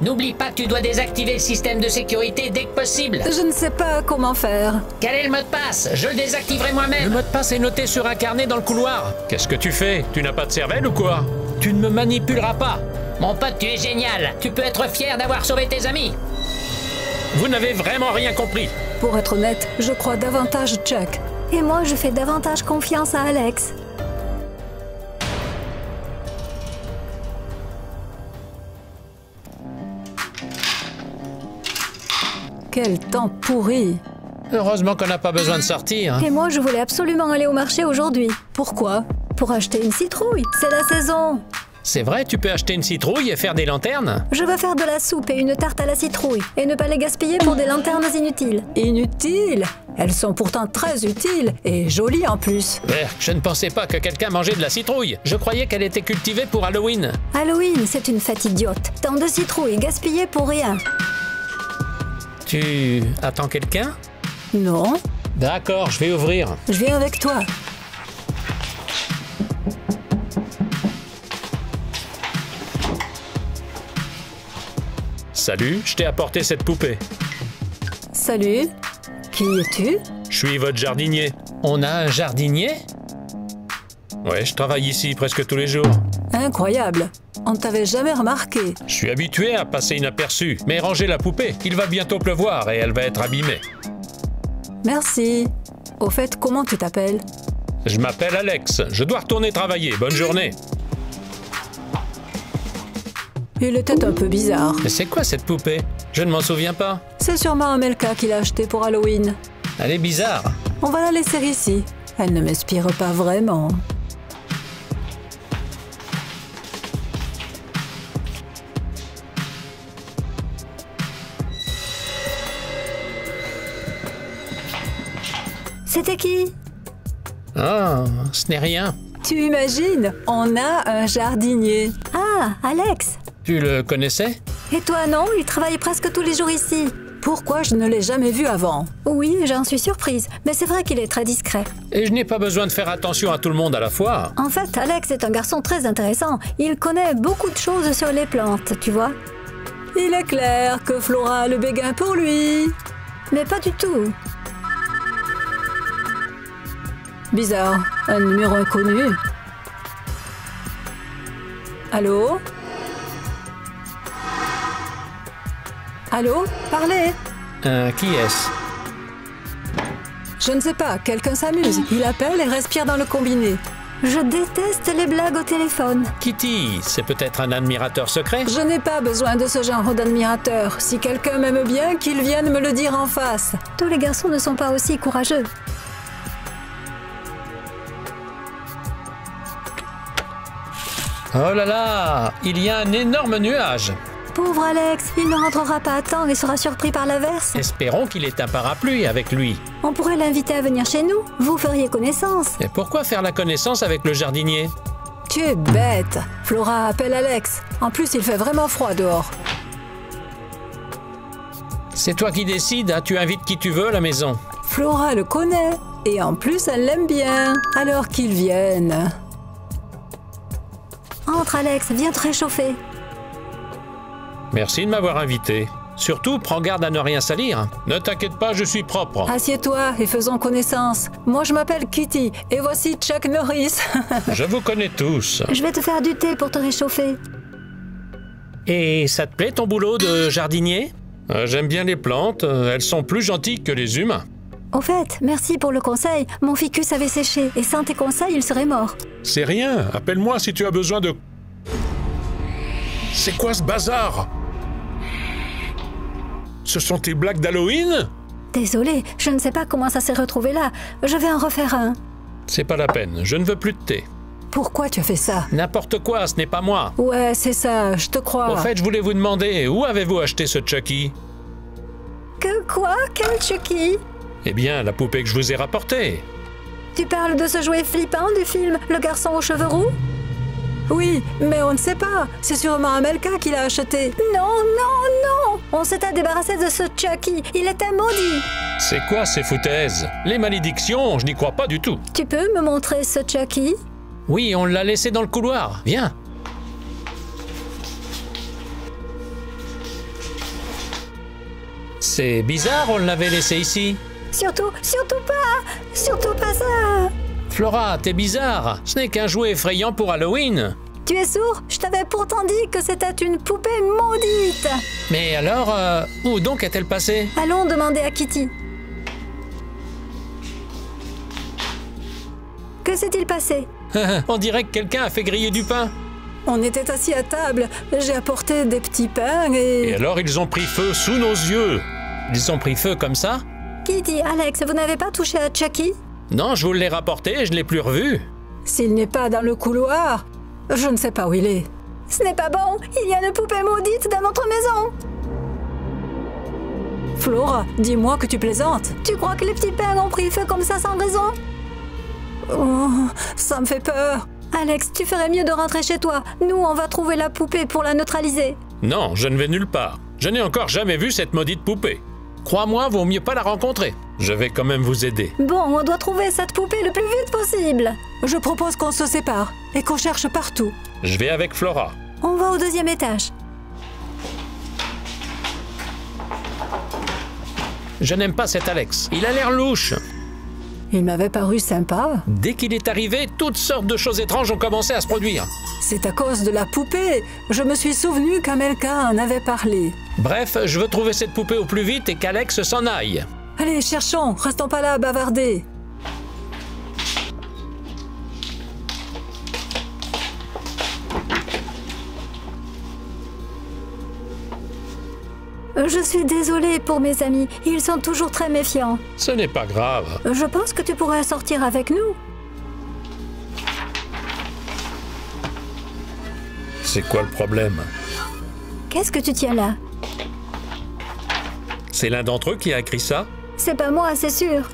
N'oublie pas que tu dois désactiver le système de sécurité dès que possible. Je ne sais pas comment faire. Quel est le mot de passe? Je le désactiverai Le moi-même. mot de passe est noté sur un carnet dans le couloir. Qu'est-ce que tu fais? Tu n'as pas de cervelle ou quoi? Tu ne me manipuleras pas. Mon pote, tu es génial. Tu peux être fier d'avoir sauvé tes amis. Vous n'avez vraiment rien compris. Pour être honnête, je crois davantage Chuck. Et moi, je fais davantage confiance à Alex. Quel temps pourri. Heureusement qu'on n'a pas besoin de sortir. Et moi, je voulais absolument aller au marché aujourd'hui. Pourquoi? Pour acheter une citrouille. C'est la saison. C'est vrai, tu peux acheter une citrouille et faire des lanternes? Je veux faire de la soupe et une tarte à la citrouille. Et ne pas les gaspiller pour des lanternes inutiles. Inutiles? Elles sont pourtant très utiles et jolies en plus. Berk, je ne pensais pas que quelqu'un mangeait de la citrouille. Je croyais qu'elle était cultivée pour Halloween. Halloween, c'est une fête idiote. Tant de citrouilles gaspillées pour rien. Tu attends quelqu'un? Non, D'accord, je vais ouvrir. je viens avec toi. Salut, je t'ai apporté cette poupée. Salut. Qui es-tu? Je suis votre jardinier. On a un jardinier? Ouais, je travaille ici presque tous les jours. Incroyable. On ne t'avait jamais remarqué. Je suis habitué à passer inaperçu. Mais rangez la poupée, il va bientôt pleuvoir et elle va être abîmée. Merci. Au fait, comment tu t'appelles? Je m'appelle Alex. Je dois retourner travailler. Bonne journée. Il était un peu bizarre. Mais c'est quoi cette poupée? Je ne m'en souviens pas. C'est sûrement Amelka qui l'a acheté pour Halloween. Elle est bizarre. On va la laisser ici. Elle ne m'inspire pas vraiment. C'était qui? Ah, ce n'est rien. Tu imagines? On a un jardinier. Ah, Alex. Tu le connaissais? Et toi, non? Il travaille presque tous les jours ici. Pourquoi je ne l'ai jamais vu avant? Oui, j'en suis surprise. Mais c'est vrai qu'il est très discret. Et je n'ai pas besoin de faire attention à tout le monde à la fois. En fait, Alex est un garçon très intéressant. Il connaît beaucoup de choses sur les plantes, tu vois. Il est clair que Flora a le béguin pour lui. Mais pas du tout. Bizarre, un numéro inconnu. Allô? Allô? Parlez! Qui est-ce? Je ne sais pas, quelqu'un s'amuse. Il appelle et respire dans le combiné. Je déteste les blagues au téléphone. Kitty, c'est peut-être un admirateur secret? Je n'ai pas besoin de ce genre d'admirateur. Si quelqu'un m'aime bien, qu'il vienne me le dire en face. Tous les garçons ne sont pas aussi courageux. Oh là là, il y a un énorme nuage. Pauvre Alex, il ne rentrera pas à temps et sera surpris par l'averse. Espérons qu'il ait un parapluie avec lui. On pourrait l'inviter à venir chez nous. Vous feriez connaissance. Et pourquoi faire la connaissance avec le jardinier? Tu es bête. Flora appelle Alex. En plus, il fait vraiment froid dehors. C'est toi qui décides, hein, tu invites qui tu veux à la maison. Flora le connaît. Et en plus, elle l'aime bien. Alors qu'il vienne. Entre Alex, viens te réchauffer. Merci de m'avoir invité. Surtout, prends garde à ne rien salir. Ne t'inquiète pas, je suis propre. Assieds-toi et faisons connaissance. Moi, je m'appelle Kitty et voici Chuck Norris. Je vous connais tous. Je vais te faire du thé pour te réchauffer. Et ça te plaît ton boulot de jardinier? J'aime bien les plantes, elles sont plus gentilles que les humains. Au fait, merci pour le conseil. Mon ficus avait séché et sans tes conseils, il serait mort. C'est rien, appelle-moi si tu as besoin de... C'est quoi ce bazar? Ce sont tes blagues d'Halloween? Désolée, je ne sais pas comment ça s'est retrouvé là. Je vais en refaire un. C'est pas la peine, je ne veux plus de thé. Pourquoi tu as fait ça? N'importe quoi, ce n'est pas moi. Ouais, c'est ça, je te crois. Au fait, je voulais vous demander, où avez-vous acheté ce Chucky? Que quoi? Quel Chucky? Eh bien, la poupée que je vous ai rapportée. Tu parles de ce jouet flippant du film Le garçon aux cheveux roux? Oui, mais on ne sait pas. C'est sûrement Amelka qui l'a acheté. Non, non, non! On s'était débarrassé de ce Chucky. Il était maudit. C'est quoi ces foutaises? Les malédictions, je n'y crois pas du tout. Tu peux me montrer ce Chucky? Oui, on l'a laissé dans le couloir. Viens. C'est bizarre, on l'avait laissé ici. Surtout pas ça. Flora, t'es bizarre. Ce n'est qu'un jouet effrayant pour Halloween. Tu es sourd? Je t'avais pourtant dit que c'était une poupée maudite. Mais alors, où donc est-elle passée? Allons demander à Kitty. Que s'est-il passé? On dirait que quelqu'un a fait griller du pain. On était assis à table. J'ai apporté des petits pains et... Et alors ils ont pris feu sous nos yeux. Ils ont pris feu comme ça? Kitty, Alex, vous n'avez pas touché à Chucky? Non, je vous l'ai rapporté, je l'ai plus revu. S'il n'est pas dans le couloir, je ne sais pas où il est. Ce n'est pas bon. Il y a une poupée maudite dans notre maison. Flora, dis-moi que tu plaisantes. Tu crois que les petits pains ont pris feu comme ça sans raison? Oh, ça me fait peur. Alex, tu ferais mieux de rentrer chez toi. Nous, on va trouver la poupée pour la neutraliser. Non, je ne vais nulle part. Je n'ai encore jamais vu cette maudite poupée. Crois-moi, vaut mieux pas la rencontrer. Je vais quand même vous aider. Bon, on doit trouver cette poupée le plus vite possible. Je propose qu'on se sépare et qu'on cherche partout. Je vais avec Flora. On va au 2e étage. Je n'aime pas cet Alex. Il a l'air louche. Il m'avait paru sympa. Dès qu'il est arrivé, toutes sortes de choses étranges ont commencé à se produire. C'est à cause de la poupée. Je me suis souvenu qu'Amelka en avait parlé. Bref, je veux trouver cette poupée au plus vite et qu'Alex s'en aille. Allez, cherchons. Restons pas là à bavarder. Je suis désolée pour mes amis. Ils sont toujours très méfiants. Ce n'est pas grave. Je pense que tu pourrais sortir avec nous. C'est quoi le problème? Qu'est-ce que tu tiens là? C'est l'un d'entre eux qui a écrit ça? C'est pas moi, c'est sûr.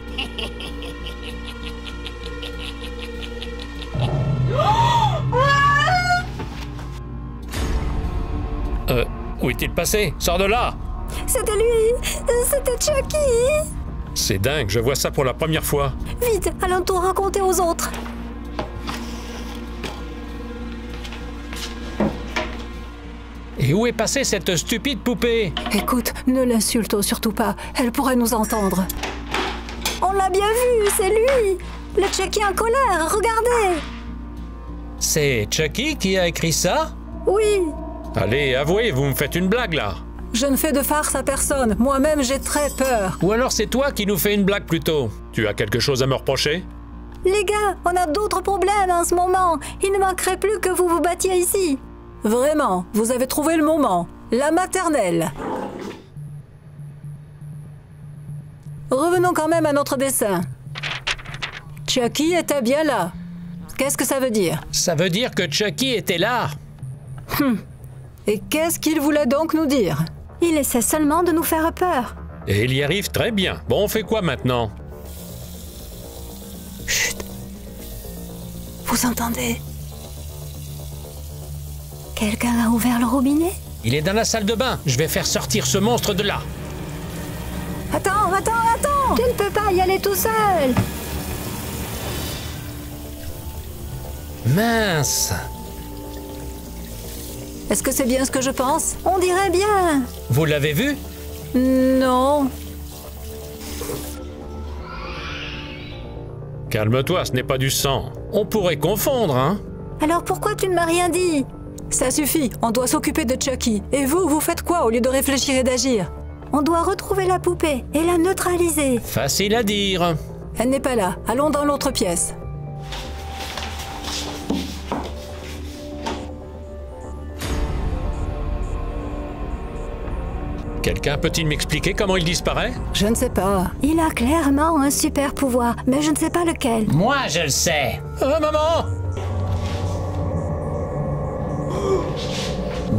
Où est-il passé? Sors de là! C'était lui. C'était Chucky. C'est dingue, je vois ça pour la première fois. Vite, allons tout raconter aux autres. Et où est passée cette stupide poupée? Écoute, ne l'insulte surtout pas. Elle pourrait nous entendre. On l'a bien vu, c'est lui. Le Chucky en colère, regardez. C'est Chucky qui a écrit ça? Oui. Allez, avouez, vous me faites une blague là. Je ne fais de farce à personne. Moi-même, j'ai très peur. Ou alors c'est toi qui nous fais une blague plutôt? Tu as quelque chose à me reprocher? Les gars, on a d'autres problèmes en ce moment. Il ne manquerait plus que vous vous battiez ici. Vraiment, vous avez trouvé le moment. La maternelle. Revenons quand même à notre dessin. Chucky était bien là. Qu'est-ce que ça veut dire? Ça veut dire que Chucky était là. Et qu'est-ce qu'il voulait donc nous dire? Il essaie seulement de nous faire peur. Et il y arrive très bien. Bon, on fait quoi maintenant? Chut. Vous entendez? Quelqu'un a ouvert le robinet? Il est dans la salle de bain. Je vais faire sortir ce monstre de là. Attends! Tu ne peux pas y aller tout seul. Mince! Est-ce que c'est bien ce que je pense? On dirait bien. Vous l'avez vu? Non. Calme-toi, ce n'est pas du sang. On pourrait confondre, hein? Alors pourquoi tu ne m'as rien dit? Ça suffit, on doit s'occuper de Chucky. Et vous, vous faites quoi au lieu de réfléchir et d'agir? On doit retrouver la poupée et la neutraliser. Facile à dire. Elle n'est pas là. Allons dans l'autre pièce. Quelqu'un peut-il m'expliquer comment il disparaît? Je ne sais pas. Il a clairement un super pouvoir, mais je ne sais pas lequel. Moi, je le sais. Maman!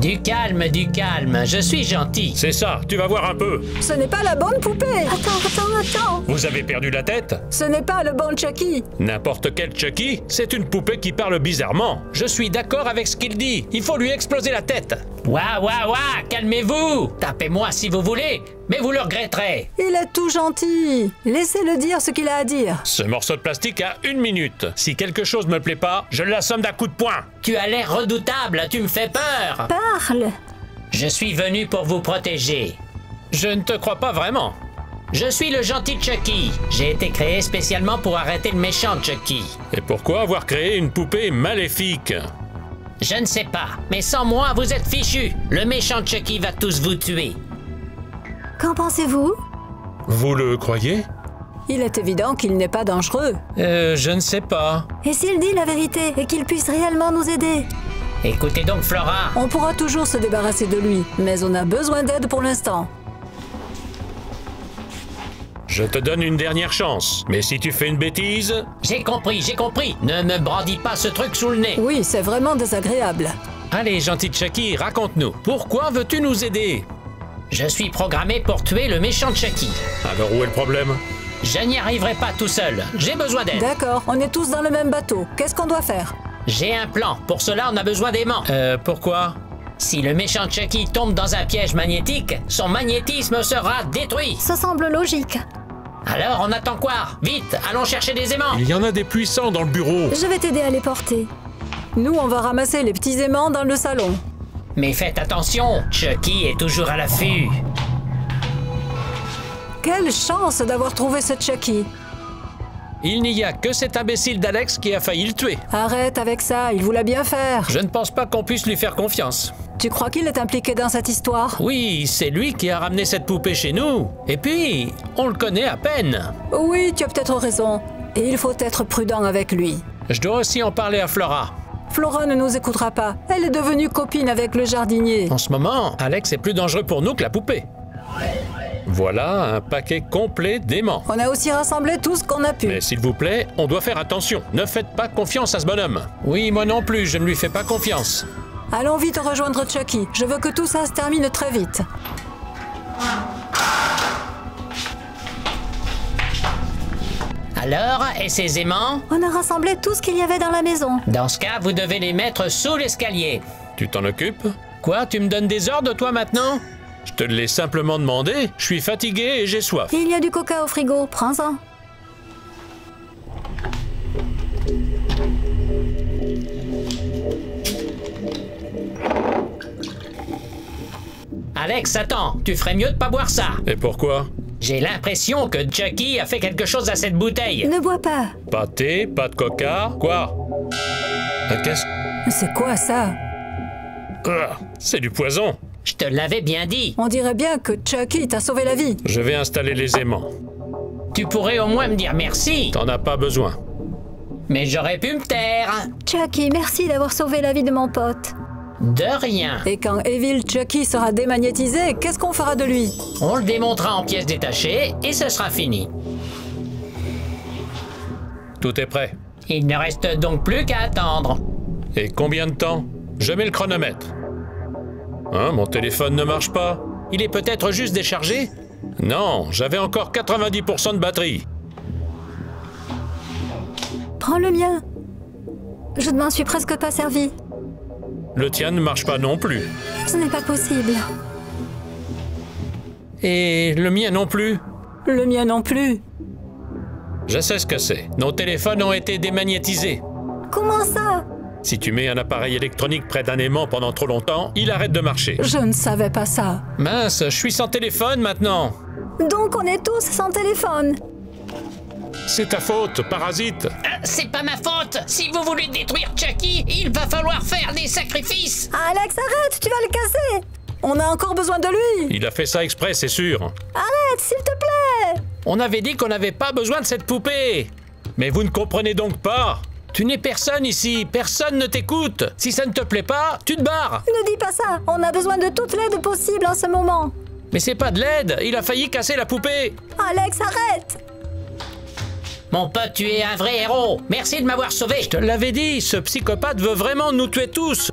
Du calme, je suis gentil. C'est ça, tu vas voir un peu. Ce n'est pas la bonne poupée. Attends. Vous avez perdu la tête? Ce n'est pas le bon Chucky. N'importe quel Chucky, c'est une poupée qui parle bizarrement. Je suis d'accord avec ce qu'il dit. Il faut lui exploser la tête. Ouah, calmez-vous. Tapez-moi si vous voulez, mais vous le regretterez. Il est tout gentil. Laissez-le dire ce qu'il a à dire. Ce morceau de plastique a 1 minute. Si quelque chose me plaît pas, je l'assomme d'un coup de poing. Tu as l'air redoutable, tu me fais peur. Parle. Je suis venu pour vous protéger. Je ne te crois pas vraiment. Je suis le gentil Chucky. J'ai été créé spécialement pour arrêter le méchant Chucky. Et pourquoi avoir créé une poupée maléfique? Je ne sais pas, mais sans moi, vous êtes fichus. Le méchant Chucky va tous vous tuer. Qu'en pensez-vous? Vous le croyez? Il est évident qu'il n'est pas dangereux. Je ne sais pas. Et s'il dit la vérité et qu'il puisse réellement nous aider? Écoutez donc, Flora. On pourra toujours se débarrasser de lui, mais on a besoin d'aide pour l'instant. Je te donne une dernière chance, mais si tu fais une bêtise... J'ai compris, j'ai compris. Ne me brandis pas ce truc sous le nez. Oui, c'est vraiment désagréable. Allez, gentil Chucky, raconte-nous. Pourquoi veux-tu nous aider? Je suis programmé pour tuer le méchant Chucky. Alors où est le problème? Je n'y arriverai pas tout seul. J'ai besoin d'aide. D'accord, on est tous dans le même bateau. Qu'est-ce qu'on doit faire? J'ai un plan. Pour cela, on a besoin d'aimants. Pourquoi? Si le méchant Chucky tombe dans un piège magnétique, son magnétisme sera détruit. Ça semble logique. Alors, on attend quoi? Vite, allons chercher des aimants. Il y en a des puissants dans le bureau. Je vais t'aider à les porter. Nous, on va ramasser les petits aimants dans le salon. Mais faites attention, Chucky est toujours à l'affût. Quelle chance d'avoir trouvé ce Chucky. Il n'y a que cet imbécile d'Alex qui a failli le tuer. Arrête avec ça, il voulait bien faire. Je ne pense pas qu'on puisse lui faire confiance. Tu crois qu'il est impliqué dans cette histoire? Oui, c'est lui qui a ramené cette poupée chez nous. Et puis, on le connaît à peine. Oui, tu as peut-être raison. Et il faut être prudent avec lui. Je dois aussi en parler à Flora. Flora ne nous écoutera pas. Elle est devenue copine avec le jardinier. En ce moment, Alex est plus dangereux pour nous que la poupée. Voilà un paquet complet d'aimants. On a aussi rassemblé tout ce qu'on a pu. Mais s'il vous plaît, on doit faire attention. Ne faites pas confiance à ce bonhomme. Oui, moi non plus, je ne lui fais pas confiance. Allons vite rejoindre Chucky. Je veux que tout ça se termine très vite. Alors, et ces aimants? On a rassemblé tout ce qu'il y avait dans la maison. Dans ce cas, vous devez les mettre sous l'escalier. Tu t'en occupes? Quoi, tu me donnes des ordres, toi, maintenant? Je te l'ai simplement demandé. Je suis fatigué et j'ai soif. Il y a du coca au frigo, prends-en. Alex, attends, tu ferais mieux de pas boire ça. Et pourquoi? J'ai l'impression que Chucky a fait quelque chose à cette bouteille. Ne bois pas. Pas de thé, pas de coca. Quoi? Qu'est-ce? C'est quoi ça? C'est du poison. Je te l'avais bien dit. On dirait bien que Chucky t'a sauvé la vie. Je vais installer les aimants. Tu pourrais au moins me dire merci. T'en as pas besoin. Mais j'aurais pu me taire. Chucky, merci d'avoir sauvé la vie de mon pote. De rien. Et quand Evil Chucky sera démagnétisé, qu'est-ce qu'on fera de lui? On le démontera en pièces détachées et ce sera fini. Tout est prêt. Il ne reste donc plus qu'à attendre. Et combien de temps? Je mets le chronomètre. Hein, mon téléphone ne marche pas. Il est peut-être juste déchargé? Non, j'avais encore 90% de batterie. Prends le mien. Je ne m'en suis presque pas servi. Le tien ne marche pas non plus. Ce n'est pas possible. Et le mien non plus. Le mien non plus. Je sais ce que c'est. Nos téléphones ont été démagnétisés. Comment ça? Si tu mets un appareil électronique près d'un aimant pendant trop longtemps, il arrête de marcher. Je ne savais pas ça. Mince, je suis sans téléphone maintenant. Donc on est tous sans téléphone. C'est ta faute, parasite. C'est pas ma faute. Si vous voulez détruire Chucky, il va falloir faire des sacrifices. Alex, arrête, tu vas le casser. On a encore besoin de lui. Il a fait ça exprès, c'est sûr. Arrête, s'il te plaît. On avait dit qu'on n'avait pas besoin de cette poupée. Mais vous ne comprenez donc pas. Tu n'es personne ici, personne ne t'écoute. Si ça ne te plaît pas, tu te barres. Ne dis pas ça, on a besoin de toute l'aide possible en ce moment. Mais c'est pas de l'aide, il a failli casser la poupée. Alex, arrête. Mon pote, tu es un vrai héros. Merci de m'avoir sauvé. Je te l'avais dit, ce psychopathe veut vraiment nous tuer tous.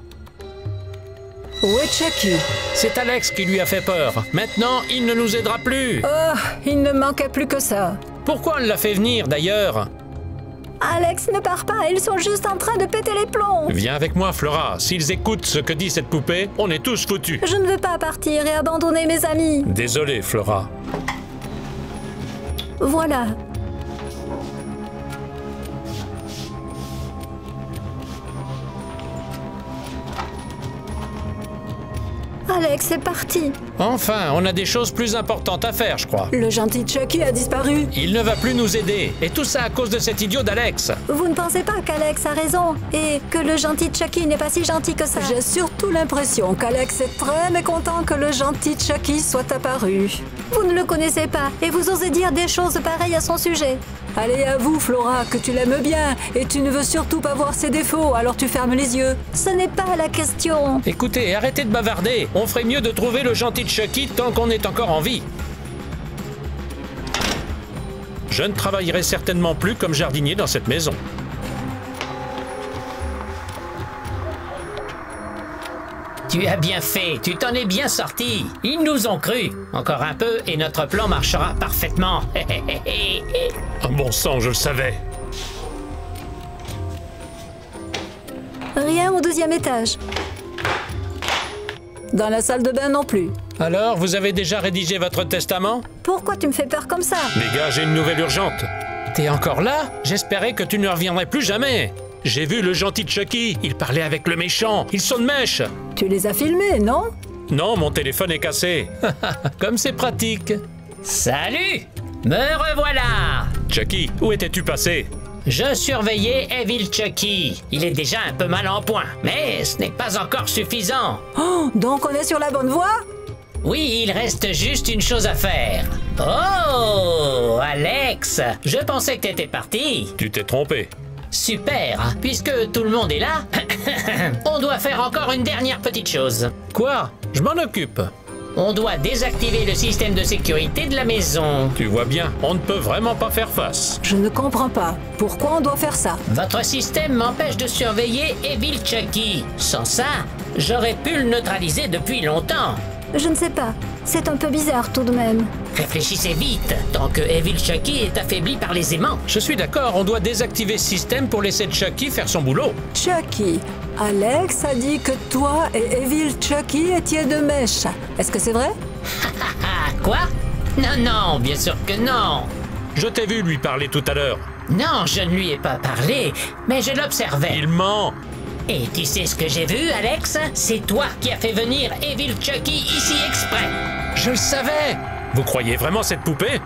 Où est Chucky? C'est Alex qui lui a fait peur. Maintenant, il ne nous aidera plus. Oh, il ne manquait plus que ça. Pourquoi on l'a fait venir, d'ailleurs? Alex, ne pars pas, ils sont juste en train de péter les plombs. Viens avec moi, Flora. S'ils écoutent ce que dit cette poupée, on est tous foutus. Je ne veux pas partir et abandonner mes amis. Désolé, Flora. Voilà. Alex est parti. Enfin, on a des choses plus importantes à faire, je crois. Le gentil Chucky a disparu. Il ne va plus nous aider. Et tout ça à cause de cet idiot d'Alex. Vous ne pensez pas qu'Alex a raison et que le gentil Chucky n'est pas si gentil que ça? J'ai surtout l'impression qu'Alex est très mécontent que le gentil Chucky soit apparu. Vous ne le connaissez pas et vous osez dire des choses pareilles à son sujet. Allez, avoue, Flora, que tu l'aimes bien et tu ne veux surtout pas voir ses défauts, alors tu fermes les yeux. Ce n'est pas la question. Écoutez, arrêtez de bavarder. On ferait mieux de trouver le gentil Chucky tant qu'on est encore en vie. Je ne travaillerai certainement plus comme jardinier dans cette maison. Tu as bien fait, tu t'en es bien sorti. Ils nous ont cru. Encore un peu et notre plan marchera parfaitement. Un bon sang, je le savais. Rien au 2e étage. Dans la salle de bain non plus. Alors, vous avez déjà rédigé votre testament? Pourquoi tu me fais peur comme ça? Les gars, j'ai une nouvelle urgente. T'es encore là? J'espérais que tu ne reviendrais plus jamais. J'ai vu le gentil Chucky, il parlait avec le méchant, ils sont de mèche. Tu les as filmés, non? Non, mon téléphone est cassé. Comme c'est pratique. Salut! Me revoilà! Chucky, où étais-tu passé? Je surveillais Evil Chucky. Il est déjà un peu mal en point, mais ce n'est pas encore suffisant. Oh, donc on est sur la bonne voie? Oui, il reste juste une chose à faire. Oh, Alex, je pensais que t'étais parti. Tu t'es trompé. Super, puisque tout le monde est là, on doit faire encore une dernière petite chose. Quoi? Je m'en occupe. On doit désactiver le système de sécurité de la maison. Tu vois bien, on ne peut vraiment pas faire face. Je ne comprends pas. Pourquoi on doit faire ça? Votre système m'empêche de surveiller Evil Chucky. Sans ça, j'aurais pu le neutraliser depuis longtemps. Je ne sais pas. C'est un peu bizarre tout de même. Réfléchissez vite, tant que Evil Chucky est affaibli par les aimants. Je suis d'accord, on doit désactiver ce système pour laisser Chucky faire son boulot. Chucky, Alex a dit que toi et Evil Chucky étiez de mèche. Est-ce que c'est vrai? Ah, quoi? Non, non, bien sûr que non. Je t'ai vu lui parler tout à l'heure. Non, je ne lui ai pas parlé, mais je l'observais. Il ment. Et tu sais ce que j'ai vu, Alex? C'est toi qui as fait venir Evil Chucky ici exprès. Je le savais. Vous croyez vraiment cette poupée?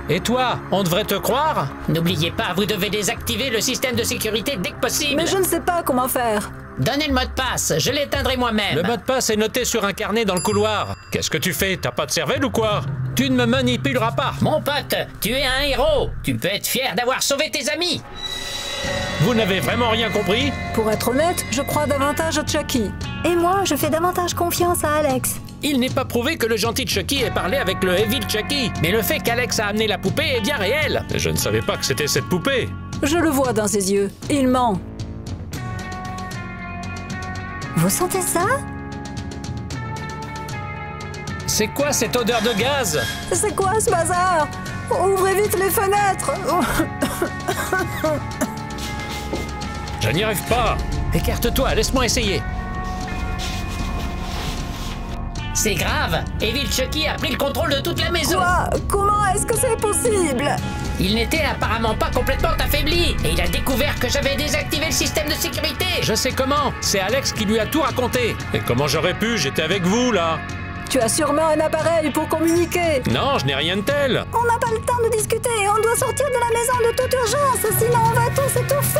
Et toi, on devrait te croire? N'oubliez pas, vous devez désactiver le système de sécurité dès que possible. Mais je ne sais pas comment faire. Donnez le mot de passe, je l'éteindrai moi-même. Le mot de passe est noté sur un carnet dans le couloir. Qu'est-ce que tu fais? T'as pas de cervelle ou quoi? Tu ne me manipuleras pas. Mon pote, tu es un héros. Tu peux être fier d'avoir sauvé tes amis. Vous n'avez vraiment rien compris? Pour être honnête, je crois davantage à Chucky. Et moi, je fais davantage confiance à Alex. Il n'est pas prouvé que le gentil Chucky ait parlé avec le Evil Chucky. Mais le fait qu'Alex a amené la poupée est bien réel. Je ne savais pas que c'était cette poupée. Je le vois dans ses yeux. Il ment. Vous sentez ça? C'est quoi cette odeur de gaz? C'est quoi ce bazar? Ouvrez vite les fenêtres. Je n'y arrive pas. Écarte-toi, laisse-moi essayer. C'est grave. Evil Chucky a pris le contrôle de toute la maison. Quoi? Comment est-ce que c'est possible? Il n'était apparemment pas complètement affaibli. Et il a découvert que j'avais désactivé le système de sécurité. Je sais comment. C'est Alex qui lui a tout raconté. Et comment j'aurais pu? J'étais avec vous, là. Tu as sûrement un appareil pour communiquer. Non, je n'ai rien de tel. On n'a pas le temps de discuter. On doit sortir de la maison de toute urgence. Sinon, on va tous étouffer.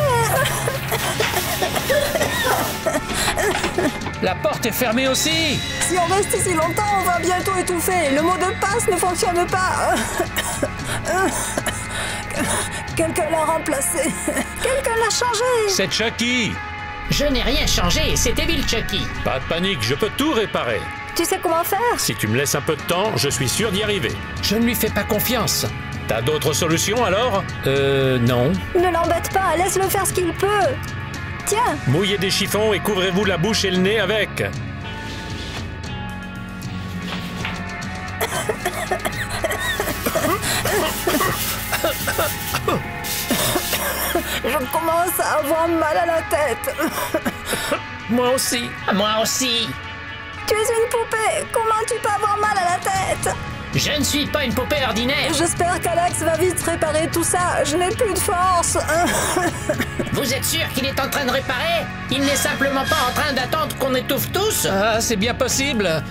La porte est fermée aussi. Si on reste ici longtemps, on va bientôt étouffer. Le mot de passe ne fonctionne pas. Quelqu'un l'a remplacé. Quelqu'un l'a changé. C'est Chucky. Je n'ai rien changé, c'est Evil Chucky. Pas de panique, je peux tout réparer. Tu sais comment faire? Si tu me laisses un peu de temps, je suis sûr d'y arriver. Je ne lui fais pas confiance. T'as d'autres solutions alors? Non. Ne l'embête pas, laisse-le faire ce qu'il peut. Tiens. Mouillez des chiffons et couvrez-vous la bouche et le nez avec. Je commence à avoir mal à la tête. Moi aussi. Moi aussi. Tu es une poupée. Comment tu peux avoir mal à la tête? Je ne suis pas une poupée ordinaire. J'espère qu'Alex va vite réparer tout ça. Je n'ai plus de force. Vous êtes sûr qu'il est en train de réparer? Il n'est simplement pas en train d'attendre qu'on étouffe tous? Ah, c'est bien possible.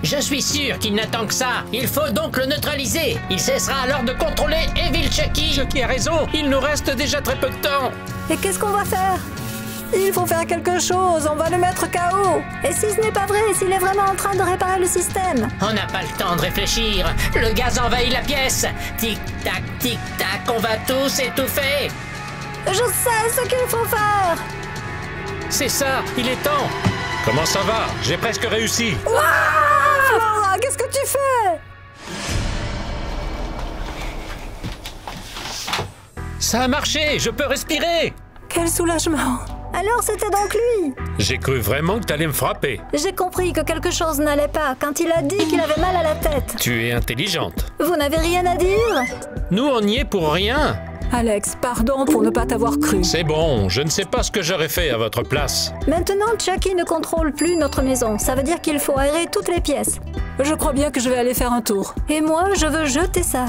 Je suis sûr qu'il n'attend que ça. Il faut donc le neutraliser. Il cessera alors de contrôler Evil Chucky. Chucky a raison, il nous reste déjà très peu de temps. Et qu'est-ce qu'on va faire? Il faut faire quelque chose, on va le mettre KO. Et si ce n'est pas vrai, s'il est vraiment en train de réparer le système? On n'a pas le temps de réfléchir. Le gaz envahit la pièce. Tic-tac, tic-tac, on va tous étouffer. Je sais ce qu'il faut faire! C'est ça, il est temps. Comment ça va? J'ai presque réussi. Flora, qu'est-ce que tu fais? Ça a marché, je peux respirer. Quel soulagement. Alors c'était donc lui! J'ai cru vraiment que t'allais me frapper. J'ai compris que quelque chose n'allait pas quand il a dit qu'il avait mal à la tête. Tu es intelligente. Vous n'avez rien à dire? Nous, on n'y est pour rien. Alex, pardon pour ne pas t'avoir cru. C'est bon, je ne sais pas ce que j'aurais fait à votre place. Maintenant, Chucky ne contrôle plus notre maison. Ça veut dire qu'il faut aérer toutes les pièces. Je crois bien que je vais aller faire un tour. Et moi, je veux jeter ça.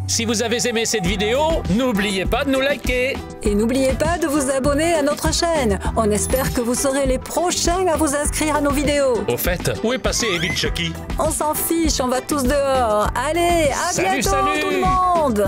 Si vous avez aimé cette vidéo, n'oubliez pas de nous liker. Et n'oubliez pas de vous abonner à notre chaîne. On espère que vous serez les prochains à vous inscrire à nos vidéos. Au fait, où est passé Evil Chucky? On s'en fiche, on va tous dehors. Allez, à Salut, bientôt salut. tout le monde!